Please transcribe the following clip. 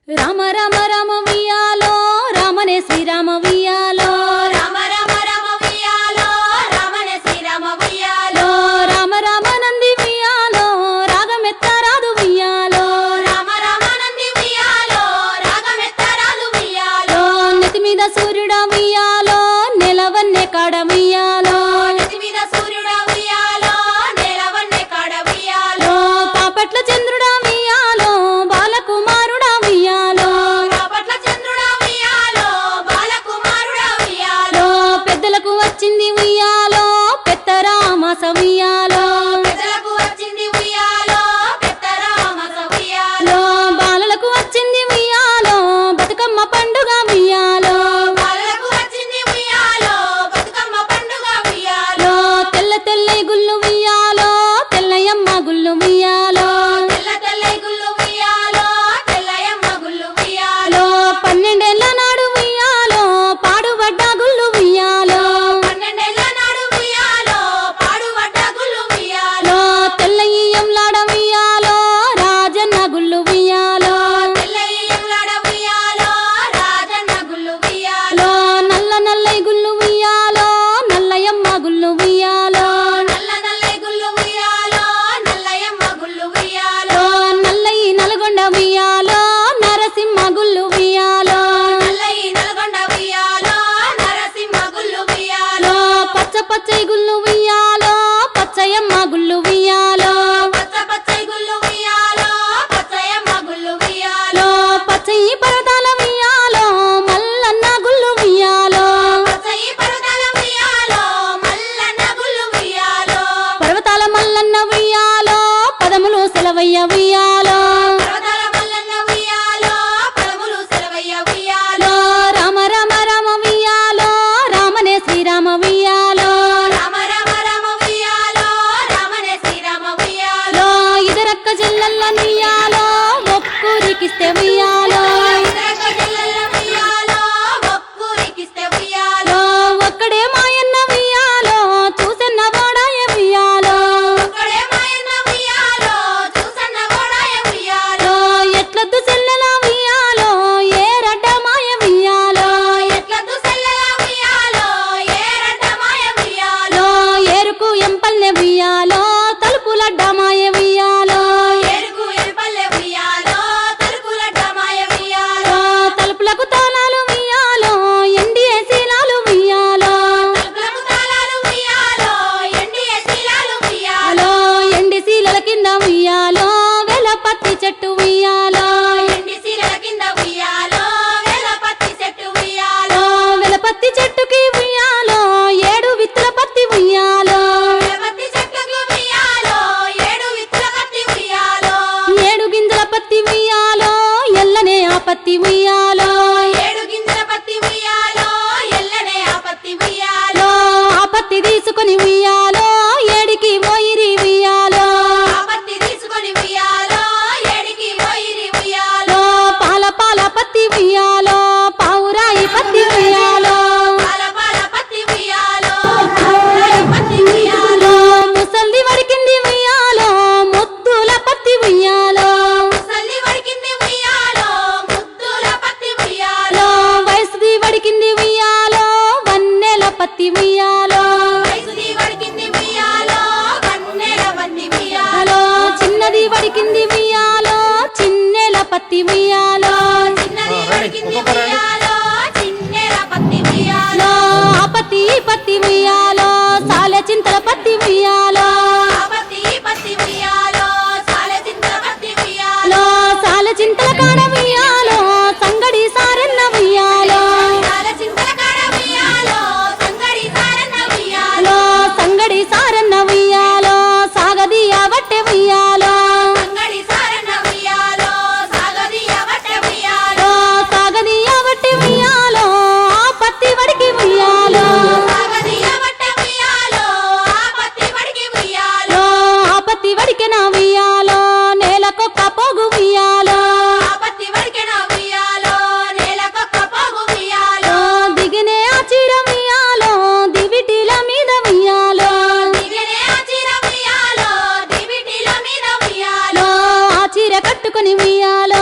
రామ రామ రామ వియాలో రామనే శ్రీరామ వియాలో రామ రామ రామ వియాలో రామనే శ్రీరామ వియాలో రామ రామ నంది వియాలో రాగమెత్తరాదు వియాలో రామ రామ నంది వియాలో రాగమెత్తరాదు వియాలో నెత్తి మీద సూర్యుడా వియాలో నెలవన్నే కాడ వియాలో నెత్తి మీద సూర్యుడా వియాలో నేలవన్నే కాడ వియాలో పాపట్ల చంద్రుడా వియాలో బాలకుమారుడా వియాలో పాపట్ల చంద్రుడా వియాలో బాలకుమారుడా వియాలో పెద్దలకు వచ్చింది ఉయ్యాలో పెత్తరామాస ఉయ్యాలో పెద్దలకు వచ్చింది వియాలో పెద్దరామస వియాలో బాలలకు వచ్చింది ఉయ్యాలో బతుకమ్మ పండుగ ఉయ్యాలో బాలలకు వచ్చింది వియాలో బతుకమ్మ పండుగ వియాలో తెల్ల తెల్ల గుళ్ళు ఉయ్యాలో తెల్లయమ్మ గుళ్ళు ఉయ్యాలో తెల్ల తెల్ల గుళ్ళు వియాలో తెల్లయమ్మ గుళ్ళు వియాలో 12 ఏళ్ల నాడు ఉయ్యాలో పాడుబడ్డ గుళ్ళు ఉయ్యాలో 12 ఏళ్ల నాడు వియాలో పాడుబడ్డ గుళ్ళు వియాలో తెల్లయ్యంలాడ ఉయ్యాలో రాజన్న గుళ్ళు ఉయ్యాలో తెల్లయ్యంలాడ వియాలో రాజన్న గుళ్ళు వియాలో నల్ల నల్లై గుళ్ళు ఉయ్యాలో నల్లయమ్మ గుళ్ళు ఉయ్యాలో నల్ల నల్ల గుళ్ళు వియాలో నల్లయమ్మ గుళ్ళు వియాలో నల్లయి నల్గొండ ఉయ్యాలో నరసింహ గుళ్ళు ఉయ్యాలో నల్లయి నల్గొండ వియాలో నరసింహ గుళ్ళు వియాలో పచ్చ పచ్చై గుళ్ళు ఉయ్యాలో పచ్చయమ్మ గుళ్ళు ఉయ్యాలో పచ్చ పచ్చై గుళ్ళు వియాలో పచ్చయమ్మ గుళ్ళు వియాలో పచ్చయి పర్వతాల ఉయ్యాలో మల్లన్న గుళ్ళు ఉయ్యాలో పచ్చయి పర్వతాల వియాలో మల్లన్న గుళ్ళు వియాలో పర్వతాల మల్లన్న ఉయ్యాలో పదములు సెలవయ్య ఉయ్యాలో పర్వతాల మల్లన్న వియాలో పదములు సెలవయ్య వియాలో రామ రామ రామ ఉయ్యాలో రామనే శ్రీరామ ఉయ్యాలో రామ రామ రామ వియాలో రామనే శ్రీరామ వియాలో ఇదరక్క చెల్లెల్ల నియ్యాలో ఒక్కూరికిస్తే ఉయ్యాలో ఇదరక చెల్లెల్ల వియాలో ఒక్కూరికిస్తే వియాలో ఒక్కడే మాయన్న ఉయ్యాలో చూసన్న వాడాయ ఉయ్యాలో ఒక్కడే మాయన్న వియాలో చూసన్న గోడాయ వియాలో ఎట్లద్దు చెల్లెల ఉయ్యాలో ఏ రడ్డ మాయ ఉయ్యాలో ఎట్లద్దు సెల్లెల వియాలో ఏరడ్డ మాయ వియాలో ఏరుకు ఎంపల్లె ఉయ్యాలో తలుపులడ్డ మాయ ఉయ్యాలో ఎరుకు ఎరుపల్లె వియాలో తలుపులడ్డ మాయ వియాలో తలుపులకు తాళాలు ఉయ్యాలో ఎండిఏ శీలాలు ఉయ్యాలో తలుపులకు తాళాలు వియాలో ఎండియ శీలాలు వియాలో ఎండి శీలల కింద ఉయ్యాలో వెలపత్తి చెట్టు ఉయ్యాలో ఎండి శీలల కింద వియాలో వేలపత్తి చెట్టు వియాలో వెలపత్తి చెట్టుకి ఉయ్యాలో 7 విత్తుల పత్తి ఉయ్యాలో వేలపత్తి చెట్టుకు వియాలో 7 విత్తుల పత్తి వియాలో 7 గింజల పత్తి ఉయ్యాలో ఎల్లనే ఆ పత్తి ఉయ్యాలో 7 గింజల పత్తి వియాలో ఎల్లనే ఆ పత్తి వియాలో ఆ పత్తి తీసుకొని ఉయ్యాలో ఏడికి పోయిరి ఉయ్యాలో ఆ పత్తి తీసుకొని వియాలో ఏడికి పోయిరి వియాలో పాల పాల పత్తి ఉయ్యాలో పావురాయి పత్తి ఉయ్యాలో పాల పాల పత్తి వియాలో పత్తి వియాలో ముసల్ది వడికింది ఉయ్యాలో ముద్దుల పత్తి ఉయ్యాలో సల్లి వడికింది వియాలో ముద్దుల పత్తి వియాలో వయసుది వడికింది ఉయ్యాలో వన్నెల పత్తి ఉయ్యాలో వయసుది వడికింది వియాలో కన్నెల పత్తి వియాలో చిన్నది వడికింది ఉయ్యాలో చిన్నెల పత్తి ఉయ్యాలో చిన్నది వడికింది వియాలో చిన్నెల పత్తి వియాలో ఆ పత్తి ఈ పత్తి ఉయ్యాలో సాలె చింతల పత్తి ఉయ్యాలో ఆ పత్తి ఈ పత్తి వియాలో సాలె చింతల పత్తి వియాలో సాలె చింతల కాడ ఉయ్యాలో సంగడి సారెన్న ఉయ్యాలో సాలె చింతల కాడ వియాలో సంగడి సారన్న వియాలో సంగడి సారన్న ఉయ్యాలో సాగదీయ వట్టె ఉయ్యాలో సంగడి సారన్న వియాలో సాగదీయ వట్టె వియాలో సాగదీయ వట్టె ఉయ్యాలో ఆ పత్తి వడికి ఉయ్యాలో సాగదీయ వట్టె వియాలో ఆ పత్తి వడికి వియాలో ఆ పత్తి వడికెన ఉయ్యాలో నేలకొక్క పోగు ఉయ్యాలో ఆ పత్తి వడికెన వియాలో నేలకొక్క పోగు వియాలో దిగినే ఆ చీర ఉయ్యాలో దివిటీల మీద ఉయ్యాలో దిగనే ఆ చీర వియాలో దివిటీల మీద వియాలో ఆ చీర కట్టుకొని ఉయ్యాలో